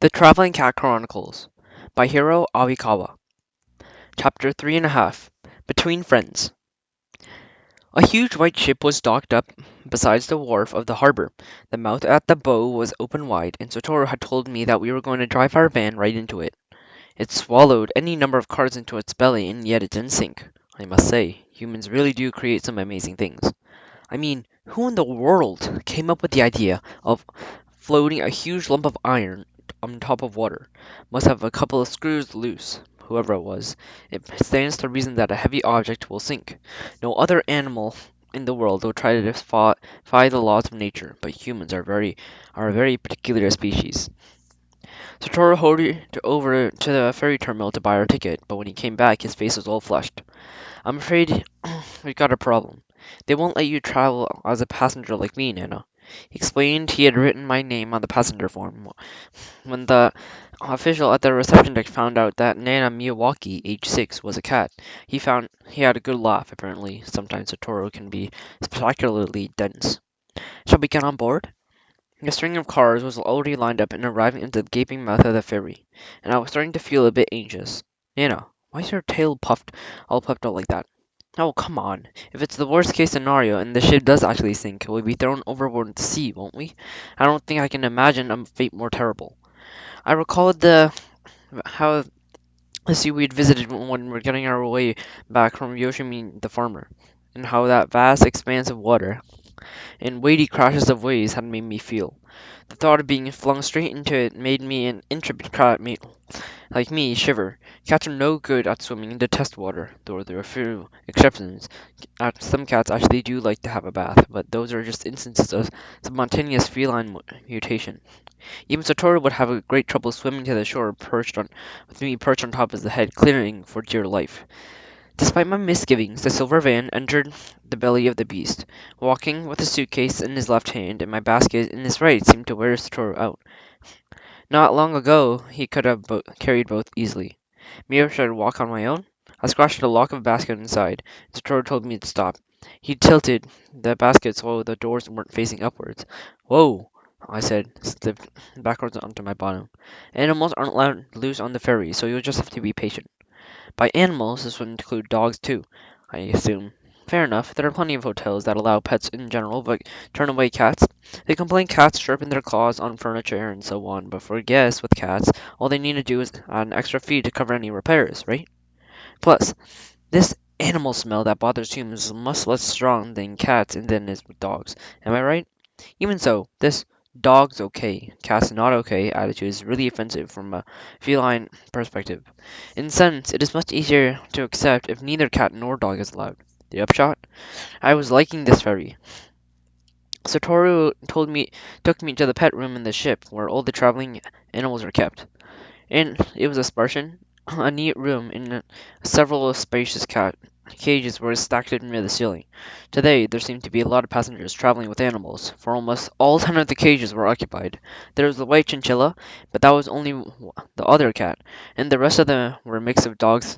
The Travelling Cat Chronicles by Hiro Arikawa. Chapter 3.5 Between Friends. A huge white ship was docked up beside the wharf of the harbor. The mouth at the bow was open wide, and Satoru had told me that we were going to drive our van right into it. It swallowed any number of cars into its belly, and yet it didn't sink. I must say, humans really do create some amazing things. I mean, who in the world came up with the idea of floating a huge lump of iron on top of water? Must have a couple of screws loose, whoever it was. It stands to reason that a heavy object will sink. No other animal in the world will try to defy the laws of nature, but humans are a very particular species. Satoru hurried over to the ferry terminal to buy our ticket, but when he came back, his face was all flushed. I'm afraid we got a problem. They won't let you travel as a passenger like me, Nana. He explained he had written my name on the passenger form. When the official at the reception desk found out that Nana Miyawaki, age 6, was a cat, he had a good laugh, apparently. Sometimes Satoru can be spectacularly dense. Shall we get on board? The string of cars was already lined up and arriving into the gaping mouth of the ferry, and I was starting to feel a bit anxious. Nana, why is your tail all puffed out like that? Oh, come on. If it's the worst case scenario and the ship does actually sink, we'll be thrown overboard into the sea, won't we? I don't think I can imagine a fate more terrible. I recalled how the sea we'd visited when we were getting our way back from Yoshimi the farmer, and how that vast expanse of water and weighty crashes of waves had made me feel. The thought of being flung straight into it made me an intrepid cat like me shiver. Cats are no good at swimming and detest water, though there are few exceptions. Some cats actually do like to have a bath, but those are just instances of spontaneous feline mutation. Even Satoru would have a great trouble swimming to the shore with me perched on top of his head, clinging for dear life. Despite my misgivings, the silver van entered the belly of the beast. Walking with a suitcase in his left hand and my basket in his right seemed to wear Satoru out. Not long ago he could have carried both easily. Maybe I should walk on my own? I scratched at a lock of a basket inside. Satoru told me to stop. He tilted the basket so the doors weren't facing upwards. Whoa, I said, slipped backwards onto my bottom. Animals aren't allowed loose on the ferry, so you'll just have to be patient. By animals, this would include dogs too, I assume. Fair enough, there are plenty of hotels that allow pets in general, but turn away cats. They complain cats sharpen their claws on furniture and so on, but for guests with cats, all they need to do is add an extra fee to cover any repairs, right? Plus, this animal smell that bothers humans is much less strong than cats and than is with dogs. Am I right? Even so, this dog's okay, cat's not okay attitude is really offensive from a feline perspective. In a sense, it is much easier to accept if neither cat nor dog is allowed. The upshot? I was liking this ferry. Satoru took me to the pet room in the ship, where all the traveling animals are kept. And it was a Spartan, a neat room in several spacious cages were stacked near the ceiling. Today, there seemed to be a lot of passengers traveling with animals, for almost all 10 of the cages were occupied. There was the white chinchilla, but that was only the other cat, and the rest of them were a mix of dogs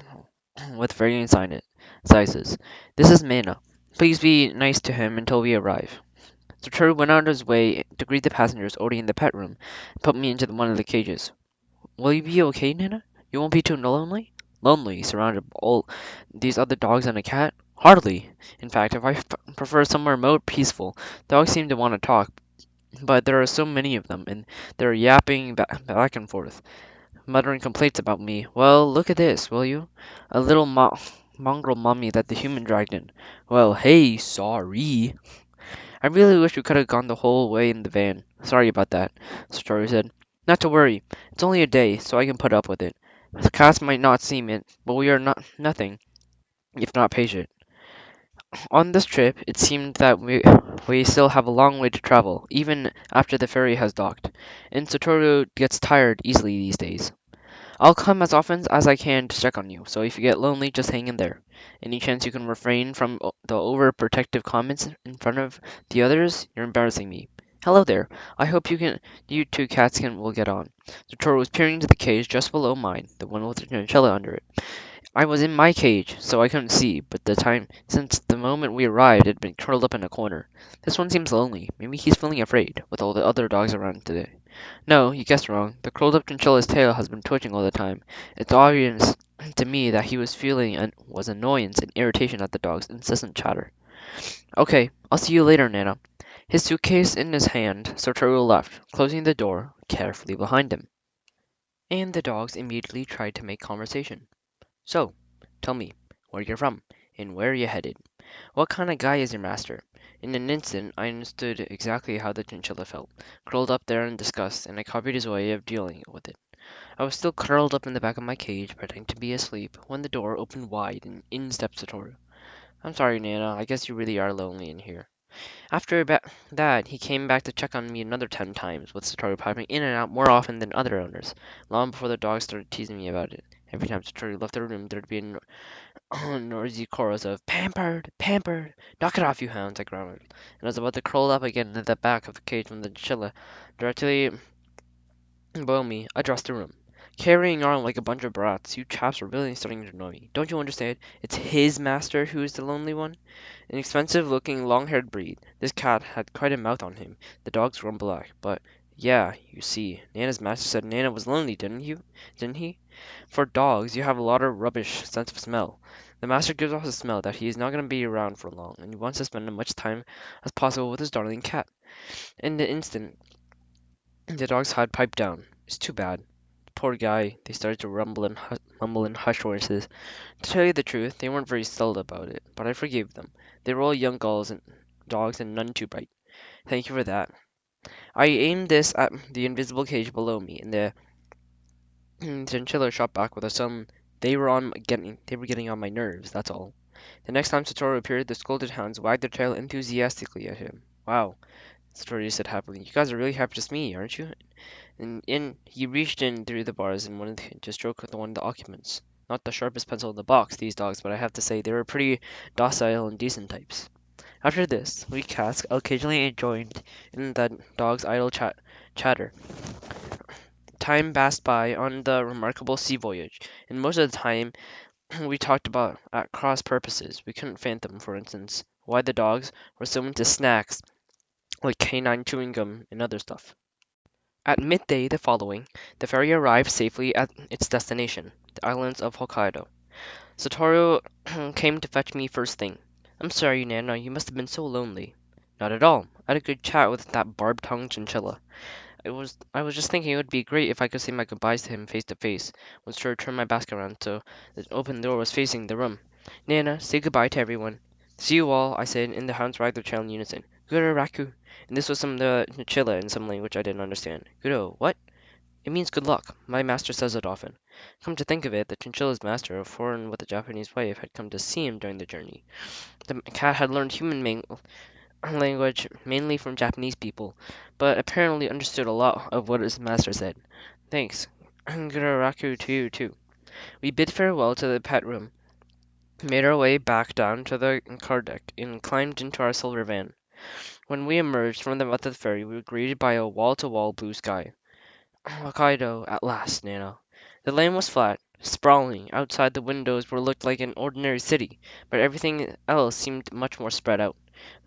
with varying sizes. This is Mana. Please be nice to him until we arrive. Satoru went out of his way to greet the passengers already in the pet room and put me into one of the cages. Will you be okay, Nana? You won't be too lonely? Lonely, surrounded by all these other dogs and a cat? Hardly. In fact, if I prefer somewhere more peaceful. Dogs seem to want to talk, but there are so many of them, and they're yapping back and forth, muttering complaints about me. Well, look at this, will you? A little mongrel mummy that the human dragged in. Well, hey, sorry. I really wish we could have gone the whole way in the van. Sorry about that, Satoru said. Not to worry. It's only a day, so I can put up with it. The cats might not seem it, but we are not nothing if not patient. On this trip, it seemed that we still have a long way to travel, even after the ferry has docked, and Satoru gets tired easily these days. I'll come as often as I can to check on you, so if you get lonely, just hang in there. Any chance you can refrain from the overprotective comments in front of the others? You're embarrassing me. Hello there. I hope you two cats will get on. Satoru was peering into the cage just below mine, the one with the chinchilla under it. I was in my cage, so I couldn't see, but since the moment we arrived, it had been curled up in a corner. This one seems lonely. Maybe he's feeling afraid, with all the other dogs around today. No, you guessed wrong. The curled up chinchilla's tail has been twitching all the time. It's obvious to me that he was feeling was annoyance and irritation at the dog's incessant chatter. Okay, I'll see you later, Nana. His suitcase in his hand, Sotoro left, closing the door carefully behind him. And the dogs immediately tried to make conversation. So, tell me, where you're from, and where you headed. What kind of guy is your master? In an instant, I understood exactly how the chinchilla felt, curled up there in disgust, and I copied his way of dealing with it. I was still curled up in the back of my cage, pretending to be asleep, when the door opened wide and in stepped Satoru. I'm sorry, Nana, I guess you really are lonely in here. After that, he came back to check on me another 10 times, with Satoru popping in and out more often than other owners, long before the dogs started teasing me about it. Every time Satoru left the room, there'd be a noisy chorus of "Pampered! Pampered! Knock it off, you hounds!" I growled, and I was about to crawl up again in the back of the cage when the chinchilla, directly below me, addressed the room. Carrying on like a bunch of brats, you chaps are really starting to annoy me. Don't you understand? It's his master who is the lonely one. An expensive-looking, long-haired breed, this cat had quite a mouth on him. The dogs were black, but yeah, you see, Nana's master said Nana was lonely, Didn't he? For dogs, you have a lot of rubbish sense of smell. The master gives off a smell that he is not going to be around for long, and he wants to spend as much time as possible with his darling cat. In the instant, the dogs had piped down. It's too bad. Poor guy. They started to mumble in hushed voices. To tell you the truth, they weren't very subtle about it, but I forgave them. They were all young gulls and dogs and none too bright. Thank you for that. I aimed this at the invisible cage below me, and the chinchilla shot back with a sullen, they were getting on my nerves, that's all. The next time Satoru appeared, the scolded hounds wagged their tail enthusiastically at him. Wow, Satoru said happily. You guys are really happy to see me, aren't you? And he reached in through the bars and wanted to stroke with one of the occupants. Not the sharpest pencil in the box, these dogs, but I have to say they were pretty docile and decent types. After this, we cats occasionally joined in the dog's idle chatter. Time passed by on the remarkable sea voyage, and most of the time we talked about at cross purposes. We couldn't fathom, for instance, why the dogs were so into snacks like canine chewing gum and other stuff. At midday the following, the ferry arrived safely at its destination, the islands of Hokkaido. Satoru came to fetch me first thing. I'm sorry, Nana, you must have been so lonely. Not at all. I had a good chat with that barb-tongued chinchilla. I was just thinking it would be great if I could say my goodbyes to him face to face. Was sure to turn my basket around so the open door was facing the room. Nana, say goodbye to everyone. See you all, I said, and the hounds wagged their tail in unison. Guro Raku. And this was some of the chinchilla in some language I didn't understand. Guro, what? It means good luck. My master says it often. Come to think of it, the chinchilla's master, a foreign with a Japanese wife, had come to see him during the journey. The cat had learned language mainly from Japanese people, but apparently understood a lot of what his master said. Thanks. Guraku to you, too. We bid farewell to the pet room, made our way back down to the car deck, and climbed into our silver van. When we emerged from the mouth of the ferry, we were greeted by a wall-to-wall blue sky. Hokkaido, at last, Nana. The land was flat, sprawling. Outside the windows were looked like an ordinary city, but everything else seemed much more spread out.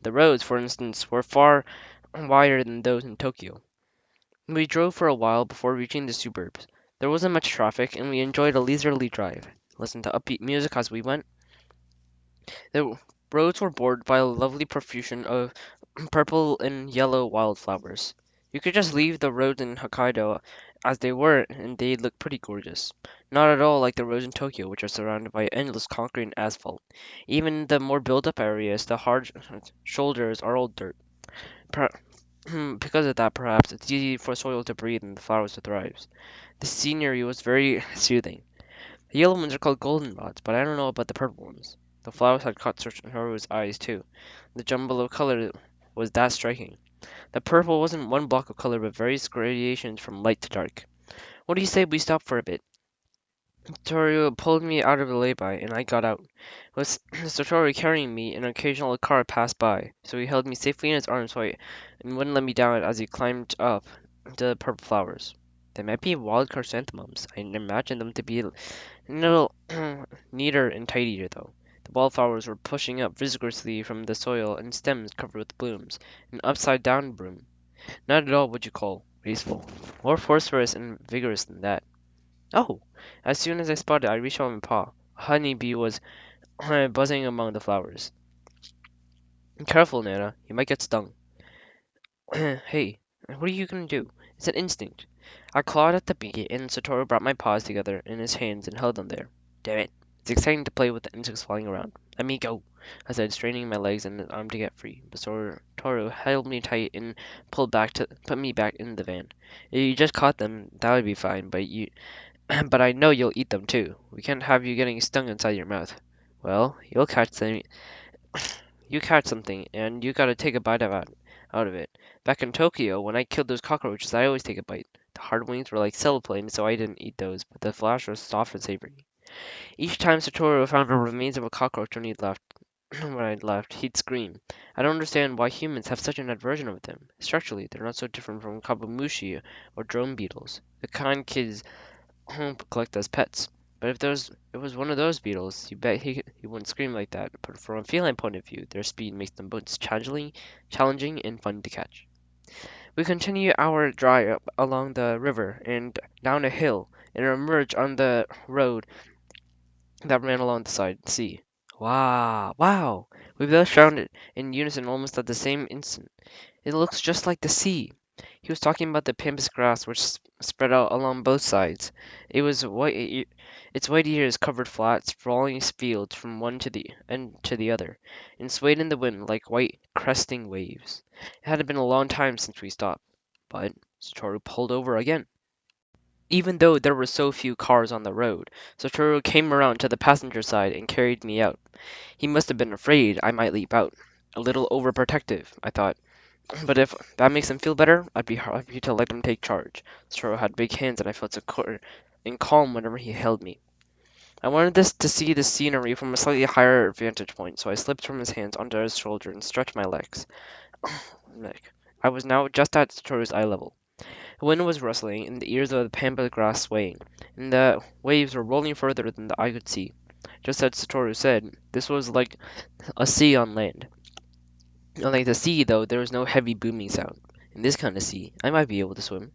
The roads, for instance, were far wider than those in Tokyo. We drove for a while before reaching the suburbs. There wasn't much traffic, and we enjoyed a leisurely drive. Listened to upbeat music as we went. The roads were bordered by a lovely profusion of purple and yellow wildflowers. You could just leave the roads in Hokkaido as they were, and they'd look pretty gorgeous. Not at all like the roads in Tokyo, which are surrounded by endless concrete and asphalt. Even in the more built-up areas, the hard shoulders are all dirt. Per- because of that, perhaps, it's easy for soil to breathe and the flowers to thrive. The scenery was very soothing. The yellow ones are called goldenrods, but I don't know about the purple ones. The flowers had caught Haru's eyes too. The jumble of color was that striking. The purple wasn't one block of color, but various gradations from light to dark. What do you say we stop for a bit? Toru pulled me out of the lay-by, and I got out. With Satori carrying me, an occasional car passed by, so he held me safely in his arms and wouldn't let me down as he climbed up the purple flowers. They might be wild chrysanthemums. I imagined them to be a little neater and tidier, though. The wildflowers were pushing up vigorously from the soil and stems covered with blooms, an upside-down bloom. Not at all what you call graceful, more forthright and vigorous than that. Oh! As soon as I spotted it, I reached out my paw. A honeybee was buzzing among the flowers. Careful, Nana, you might get stung. Hey, what are you gonna do? It's an instinct. I clawed at the bee, and Satoru brought my paws together in his hands and held them there. Damn it. It's exciting to play with the insects flying around. Let me go, I said, straining my legs and arm to get free. But Satoru held me tight and put me back in the van. If you just caught them, that would be fine, but I know you'll eat them too. We can't have you getting stung inside your mouth. Well, you catch something, and you gotta take a bite out of it. Back in Tokyo, when I killed those cockroaches, I always take a bite. The hard wings were like cellophane, so I didn't eat those, but the flesh was soft and savory. Each time Satoru found the remains of a cockroach when I'd left, he'd scream. I don't understand why humans have such an aversion of them. Structurally, they're not so different from kabumashi or drone beetles, the kind kids collect as pets. But if it was one of those beetles, you bet he wouldn't scream like that. But from a feline point of view, their speed makes them both challenging and fun to catch. We continue our drive up along the river and down a hill, and emerge on the road that ran along the side sea. Wow! Wow! We both shouted in unison almost at the same instant. It looks just like the sea. He was talking about the pampas grass which spread out along both sides. It was its white ears covered flat, sprawling fields from one to the end to the other, and swayed in the wind like white cresting waves. It had been a long time since we stopped, but Satoru pulled over again. Even though there were so few cars on the road, Satoru came around to the passenger side and carried me out. He must have been afraid I might leap out. A little overprotective, I thought. But if that makes him feel better, I'd be happy to let him take charge. Stroh had big hands and I felt secure and calm whenever he held me. I wanted this to see the scenery from a slightly higher vantage point, so I slipped from his hands onto his shoulder and stretched my legs. I was now just at Satoru's eye level. The wind was rustling, and the ears of the pampa grass swaying, and the waves were rolling further than the eye could see. Just as Satoru said, this was like a sea on land. Unlike the sea, though, there was no heavy booming sound. In this kind of sea, I might be able to swim.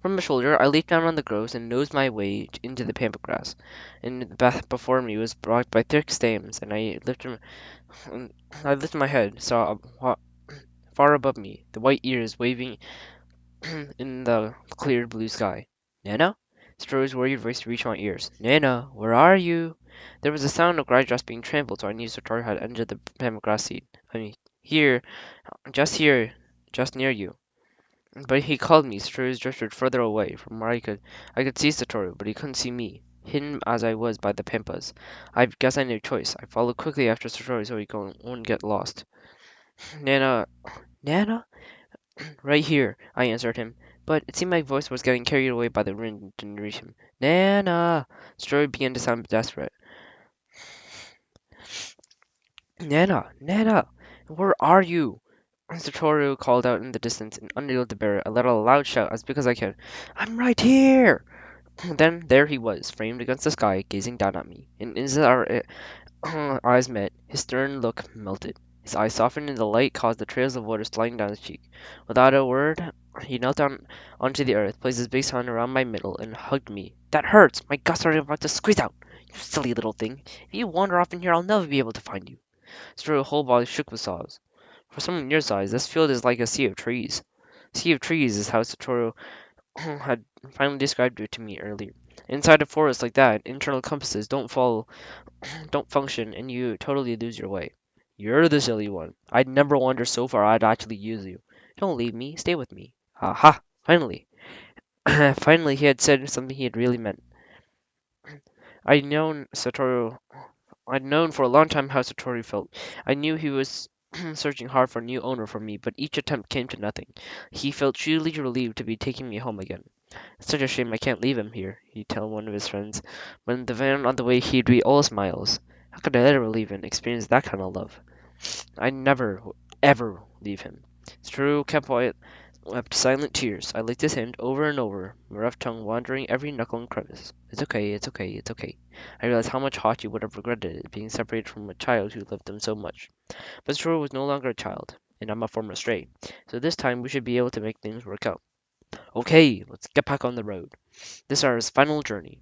From my shoulder, I leaped down on the groves and nosed my way into the pampa grass. And the path before me was blocked by thick stems, and I lifted my head, saw far above me the white ears waving in the clear blue sky. Nana? Stroh's worried voice reached my ears. Nana, where are you? There was a sound of grass being trampled, so I knew Satoru had entered the pampa grass seed. I mean, here, just near you. But he called me. Satoru drifted further away from where I could see Satoru, but he couldn't see me, hidden as I was by the pampas. I guess I had no choice. I followed quickly after Satoru so he wouldn't get lost. Nana, Nana? Right here, I answered him. But it seemed my voice was getting carried away by the wind and didn't reach him. Nana! Satoru began to sound desperate. Nana! Nana! Where are you? Satoru called out in the distance and unable to bear it. I let out a loud shout as big as I could. I'm right here! Then there he was, framed against the sky, gazing down at me. And as our eyes met, his stern look melted. His eyes softened and the light caused the trails of water sliding down his cheek. Without a word, he knelt down onto the earth, placed his big hand around my middle, and hugged me. That hurts! My guts are about to squeeze out! You silly little thing! If you wander off in here, I'll never be able to find you. Satoru's whole body shook with sobs. For someone your size, this field is like a sea of trees. Sea of trees is how Satoru had finally described it to me earlier. Inside a forest like that, internal compasses don't function, and you totally lose your way. You're the silly one. I'd never wander so far I'd actually use you. Don't leave me. Stay with me. Aha! Finally. Finally, he had said something he had really meant. I'd known Satoru I'd known for a long time how Satoru felt. I knew he was searching hard for a new owner for me, but each attempt came to nothing. He felt truly relieved to be taking me home again. It's such a shame I can't leave him here, he'd tell one of his friends. But in the van on the way, he'd be all smiles. How could I ever leave and experience that kind of love? I never, ever leave him. Satoru kept quiet, wept silent tears. I licked his hand over and over, my rough tongue wandering every knuckle and crevice. It's okay, it's okay, it's okay. I realized how much Hachi would have regretted it, being separated from a child who loved him so much. But Satoru was no longer a child, and I'm a former stray, so this time we should be able to make things work out. Okay, let's get back on the road. This is our final journey.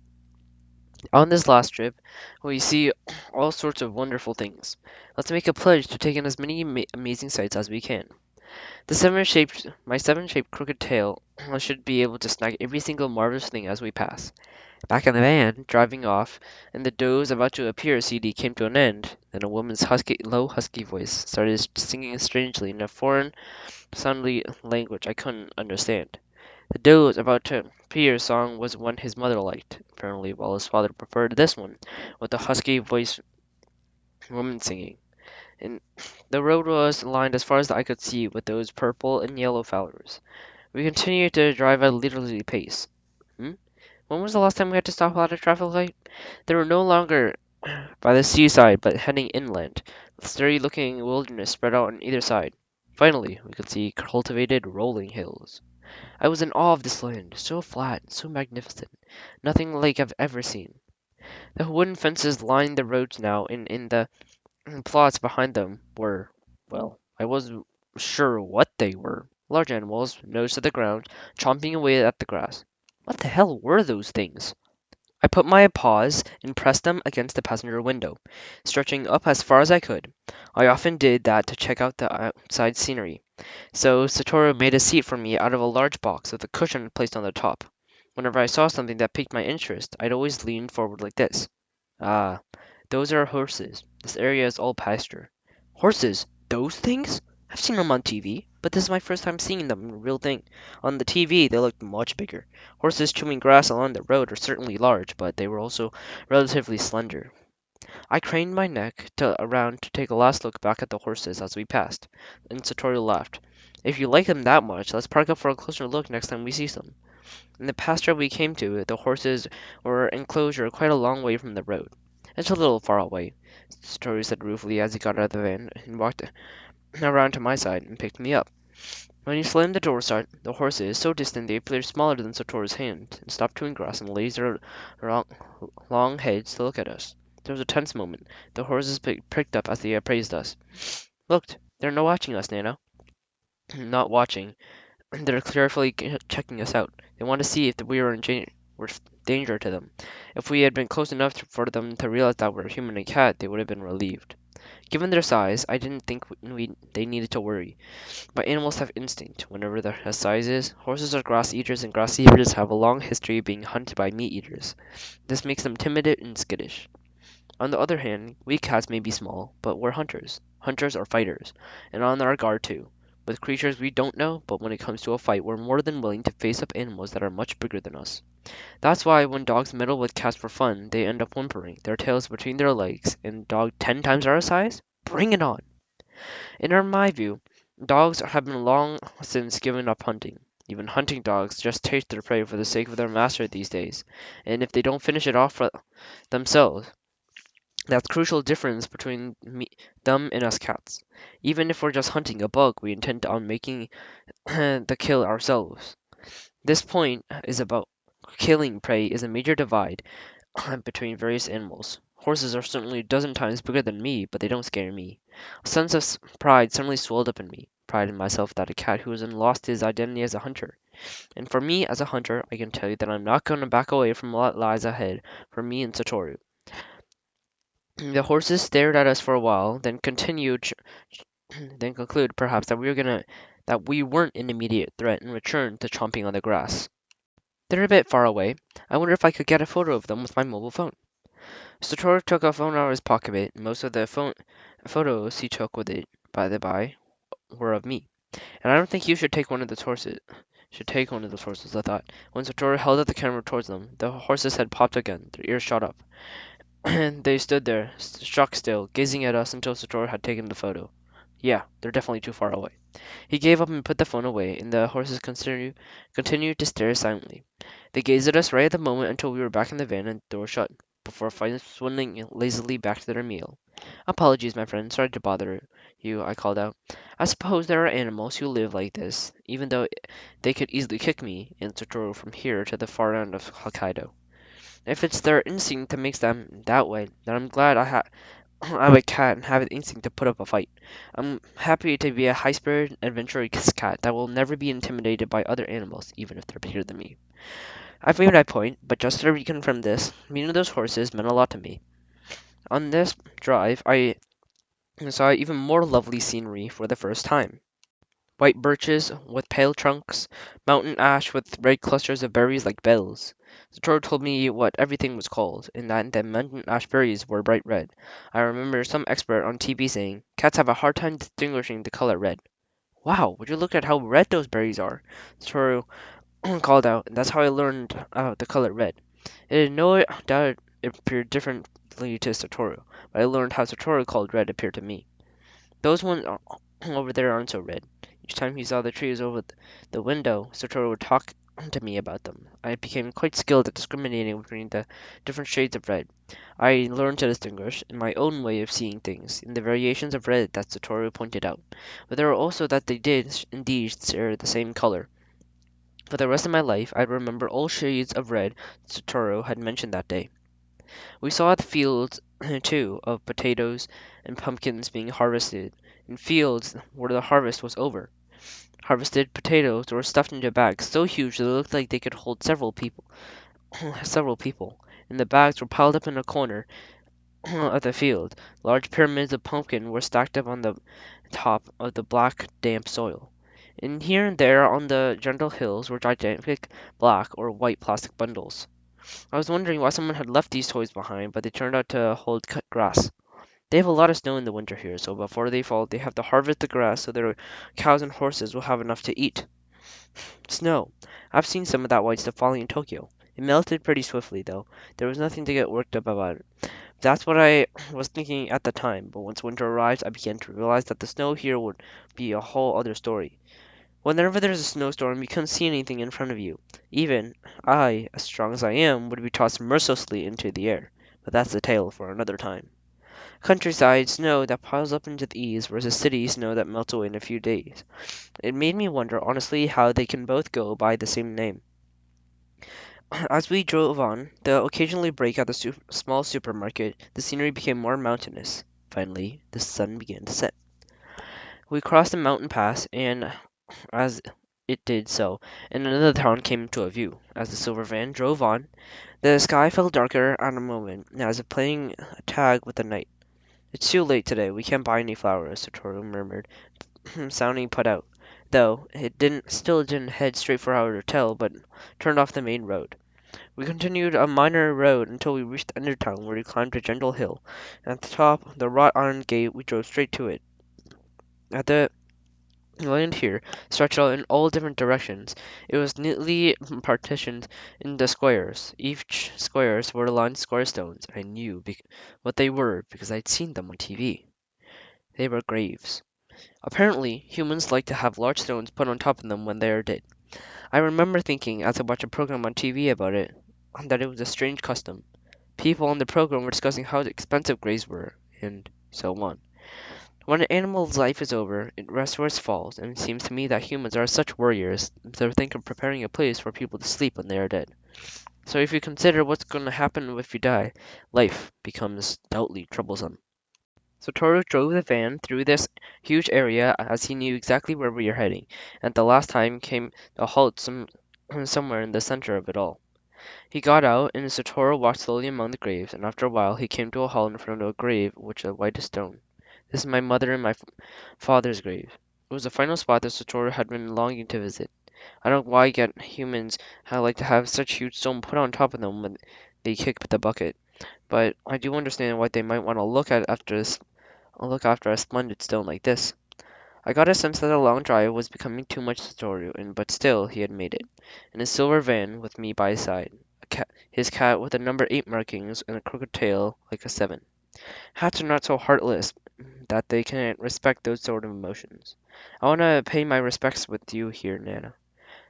On this last trip, we see all sorts of wonderful things. Let's make a pledge to take in as many amazing sights as we can. My seven-shaped crooked tail should be able to snag every single marvelous thing as we pass. Back in the van, driving off, and the doze about to appear CD came to an end. Then a woman's low husky voice started singing strangely in a foreign, soundly language I couldn't understand. The doze about to appear song was one his mother liked, apparently, while his father preferred this one, with the husky voiced woman singing. And the road was lined as far as the eye could see with those purple and yellow flowers. We continued to drive at a leisurely pace. Hmm? When was the last time we had to stop at a traffic light? They were no longer by the seaside, but heading inland. The sturdy-looking wilderness spread out on either side. Finally, we could see cultivated, rolling hills. I was in awe of this land, so flat, so magnificent, nothing like I've ever seen. The wooden fences lined the roads now, and in the plots behind them were, well, I wasn't sure what they were. Large animals, nose to the ground, chomping away at the grass. What the hell were those things? I put my paws and pressed them against the passenger window, stretching up as far as I could. I often did that to check out the outside scenery. So Satoru made a seat for me out of a large box with a cushion placed on the top. Whenever I saw something that piqued my interest, I'd always lean forward like this. Ah, those are horses. This area is all pasture. Horses? Those things? I've seen them on TV, but this is my first time seeing them in real thing. On the TV, they looked much bigger. Horses chewing grass along the road are certainly large, but they were also relatively slender. I craned my neck around to take a last look back at the horses as we passed, and Satoru laughed. If you like them that much, let's park up for a closer look next time we see some. In the pasture we came to, the horses were enclosure quite a long way from the road. It's a little far away, Satoru said ruefully as he got out of the van and walked around to my side and picked me up. When he slammed the door shut, the horses, so distant they appeared smaller than Satoru's hand, and stopped chewing grass and raised their long, long heads to look at us. There was a tense moment. The horses pricked up as they appraised us. Looked, they're not watching us, Nana. Not watching. They're carefully checking us out. They want to see if we were danger to them. If we had been close enough for them to realize that we're human and cat, they would have been relieved. Given their size, I didn't think they needed to worry. But animals have instinct, whenever their size is. Horses are grass eaters, and grass eaters have a long history of being hunted by meat eaters. This makes them timid and skittish. On the other hand, we cats may be small, but we're hunters. Hunters are fighters, and on our guard too. With creatures we don't know, but when it comes to a fight, we're more than willing to face up animals that are much bigger than us. That's why when dogs meddle with cats for fun, they end up whimpering, their tails between their legs, and a dog 10 times our size? Bring it on! In my view, dogs have been long since given up hunting. Even hunting dogs just taste their prey for the sake of their master these days, and if they don't finish it off for themselves, that's crucial difference between them and us cats. Even if we're just hunting a bug, we intend on making the kill ourselves. This point is about killing prey is a major divide between various animals. Horses are certainly a dozen times bigger than me, but they don't scare me. A sense of pride suddenly swelled up in me. Pride in myself that a cat who hasn't lost his identity as a hunter. And for me, as a hunter, I can tell you that I'm not going to back away from what lies ahead for me and Satoru. The horses stared at us for a while, then then concluded perhaps that we weren't an immediate threat and returned to chomping on the grass. They're a bit far away. I wonder if I could get a photo of them with my mobile phone. Satoru took a phone out of his pocket. Most of the photos he took with it, by the by, were of me. And I don't think you should take one of those horses. I thought. When Satoru held up the camera towards them, the horse's head popped again, their ears shot up. And they stood there, shocked still, gazing at us until Satoru had taken the photo. Yeah, they're definitely too far away. He gave up and put the phone away, and the horses continued to stare silently. They gazed at us right at the moment until we were back in the van and the door shut, before finally swindling lazily back to their meal. Apologies, my friend. Sorry to bother you, I called out. I suppose there are animals who live like this, even though they could easily kick me and Satoru from here to the far end of Hokkaido. If it's their instinct that makes them that way, then I'm glad I'm a cat and have an instinct to put up a fight. I'm happy to be a high-spirited, adventurous cat that will never be intimidated by other animals, even if they're bigger than me. I've made my point, but just to reconfirm this, meeting those horses meant a lot to me. On this drive, I saw even more lovely scenery for the first time. White birches with pale trunks, mountain ash with red clusters of berries like bells. Satoru told me what everything was called, and that the mountain ash berries were bright red. I remember some expert on TV saying, cats have a hard time distinguishing the color red. Wow, would you look at how red those berries are? Satoru called out, and that's how I learned the color red. It had no doubt it appeared differently to Satoru, but I learned how Satoru called red appear to me. Those ones over there aren't so red. Each time he saw the trees over the window, Satoru would talk to me about them. I became quite skilled at discriminating between the different shades of red. I learned to distinguish, in my own way of seeing things, in the variations of red that Satoru pointed out. But there were also that they did indeed share the same color. For the rest of my life, I'd remember all shades of red Satoru had mentioned that day. We saw the fields, too, of potatoes and pumpkins being harvested, in fields where the harvest was over. Harvested potatoes were stuffed into bags so huge that they looked like they could hold several people. several people. And the bags were piled up in a corner of the field. Large pyramids of pumpkin were stacked up on the top of the black, damp soil. And here and there on the gentle hills were gigantic black or white plastic bundles. I was wondering why someone had left these toys behind, but they turned out to hold cut grass. They have a lot of snow in the winter here, so before they fall, they have to harvest the grass so their cows and horses will have enough to eat. Snow. I've seen some of that white stuff falling in Tokyo. It melted pretty swiftly, though. There was nothing to get worked up about it. That's what I was thinking at the time, but once winter arrived, I began to realize that the snow here would be a whole other story. Whenever there's a snowstorm, you can't see anything in front of you. Even I, as strong as I am, would be tossed mercilessly into the air. But that's a tale for another time. Countryside snow that piles up into the eaves versus city snow that melts away in a few days. It made me wonder, honestly, how they can both go by the same name. As we drove on, the occasionally break at the small supermarket, the scenery became more mountainous. Finally, the sun began to set. We crossed a mountain pass, and as it did so, and another town came into view. As the silver van drove on, the sky felt darker at a moment, as if playing tag with the night. It's too late today. We can't buy any flowers, Satoru murmured, sounding put out. Though it didn't head straight for our hotel, but turned off the main road. We continued a minor road until we reached the end of town, where we climbed a gentle hill. At the top, the wrought iron gate, we drove straight to it. At the land here stretched out in all different directions. It was neatly partitioned into squares. Each squares were lined square stones. I knew what they were because I'd seen them on TV. They were graves. Apparently, humans like to have large stones put on top of them when they are dead. I remember thinking, as I watched a program on TV about it, that it was a strange custom. People on the program were discussing how expensive graves were, and so on. When an animal's life is over, it rests where it falls, and it seems to me that humans are such warriors that think of preparing a place for people to sleep when they are dead. So if you consider what's going to happen if you die, life becomes doubly troublesome. So Toro drove the van through this huge area as he knew exactly where we were heading, and the last time came to a halt somewhere in the center of it all. He got out, and Satoru walked slowly among the graves, and after a while he came to a halt in front of a grave which was white as stone. This is my mother and my father's grave. It was the final spot that Satoru had been longing to visit. I don't know why yet humans like to have such huge stone put on top of them when they kick the bucket, but I do understand why they might want to look after a splendid stone like this. I got a sense that the long drive was becoming too much to Satoru, but still he had made it. In his silver van, with me by his side, his cat with the number 8 markings and a crooked tail like a 7. Hats are not so heartless that they can't respect those sort of emotions. I want to pay my respects with you here, Nana.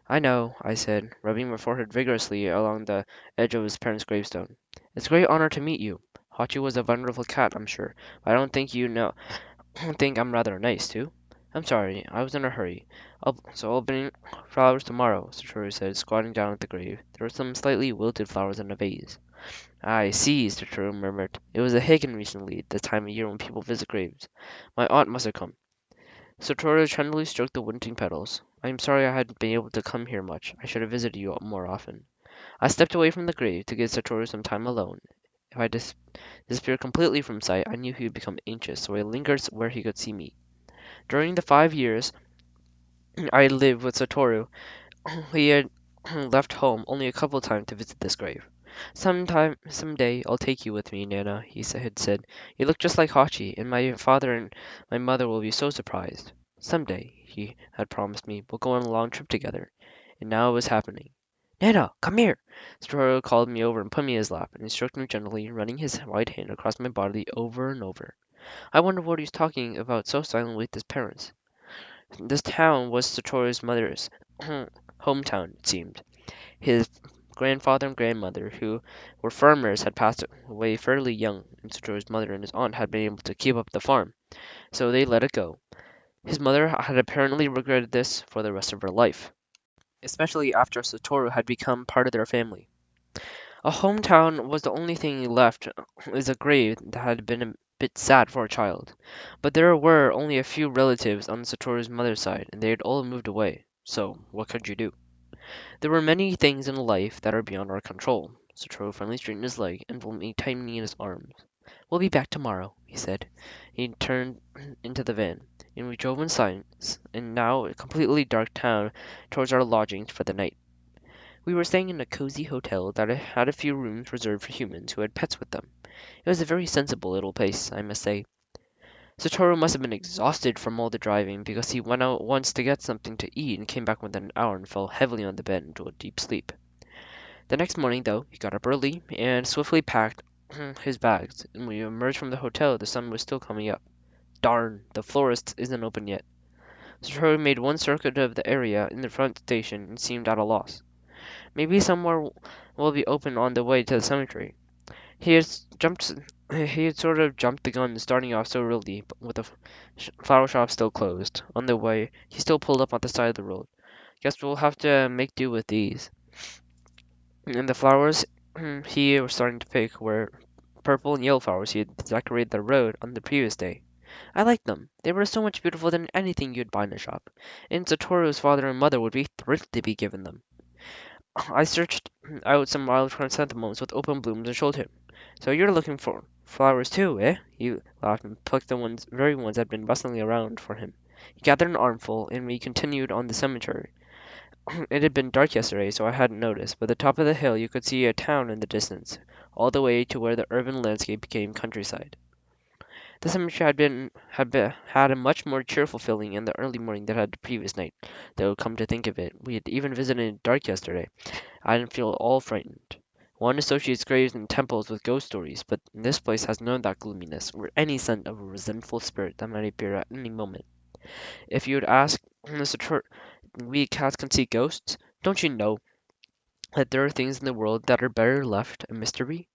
I know, I said, rubbing my forehead vigorously along the edge of his parents' gravestone. It's a great honor to meet you. Hachi was a wonderful cat, I'm sure, but I don't think you know. I don't think I'm rather nice, too. I'm sorry, I was in a hurry. I'll bring flowers tomorrow, Satoru said, squatting down at the grave. There were some slightly wilted flowers in a vase. I see, Satoru murmured. It was a Hagen recently, the time of year when people visit graves. My aunt must have come. Satoru tenderly stroked the wilting petals. I am sorry I hadn't been able to come here much. I should have visited you more often. I stepped away from the grave to give Satoru some time alone. If I disappeared completely from sight, I knew he would become anxious, so I lingered where he could see me. During the 5 years I lived with Satoru, he had left home only a couple of times to visit this grave. Someday, I'll take you with me, Nana, had said. You look just like Hachi, and my father and my mother will be so surprised. Someday, he had promised me, we'll go on a long trip together. And now it was happening. Nana, come here! Satoru called me over and put me in his lap, and he stroked me gently, running his right hand across my body over and over. I wondered what he was talking about so silently with his parents. This town was Satoru's mother's hometown, it seemed. His grandfather and grandmother, who were farmers, had passed away fairly young, and Satoru's mother and his aunt had been able to keep up the farm, so they let it go. His mother had apparently regretted this for the rest of her life, especially after Satoru had become part of their family. A hometown was the only thing left is a grave that had been a bit sad for a child. But there were only a few relatives on Satoru's mother's side, and they had all moved away. So, what could you do? There were many things in life that are beyond our control. Satoru finally straightened his leg and pulled me tightly in his arms. We'll be back tomorrow, he said. He turned into the van, and we drove in silence, in now a completely dark town, towards our lodgings for the night. We were staying in a cozy hotel that had a few rooms reserved for humans who had pets with them. It was a very sensible little place, I must say. Satoru must have been exhausted from all the driving, because he went out once to get something to eat and came back within an hour and fell heavily on the bed into a deep sleep. The next morning, though, he got up early and swiftly packed his bags, and when we emerged from the hotel, the sun was still coming up. Darn, the florist isn't open yet. Satoru made one circuit of the area in the front station and seemed at a loss. Maybe somewhere will be open on the way to the cemetery. He had jumped. He had sort of jumped the gun, starting off so early, but with the flower shop still closed. On the way, he still pulled up on the side of the road. Guess we'll have to make do with these. And the flowers he was starting to pick were purple and yellow flowers he had decorated the road on the previous day. I liked them. They were so much beautiful than anything you'd buy in a shop, and Satoru's father and mother would be thrilled to be given them. I searched out some wild chrysanthemums with open blooms and showed him. So you're looking for flowers too, eh? He laughed and plucked the very ones that had been rustling around for him. He gathered an armful, and we continued on the cemetery. It had been dark yesterday, so I hadn't noticed, but at the top of the hill you could see a town in the distance, all the way to where the urban landscape became countryside. The cemetery had a much more cheerful feeling in the early morning than had the previous night, though come to think of it, we had even visited in the dark yesterday. I didn't feel at all frightened. One associates graves and temples with ghost stories, but this place has none of that gloominess, or any scent of a resentful spirit that might appear at any moment. If you had asked Mr. We cats can see ghosts, don't you know that there are things in the world that are better left a mystery?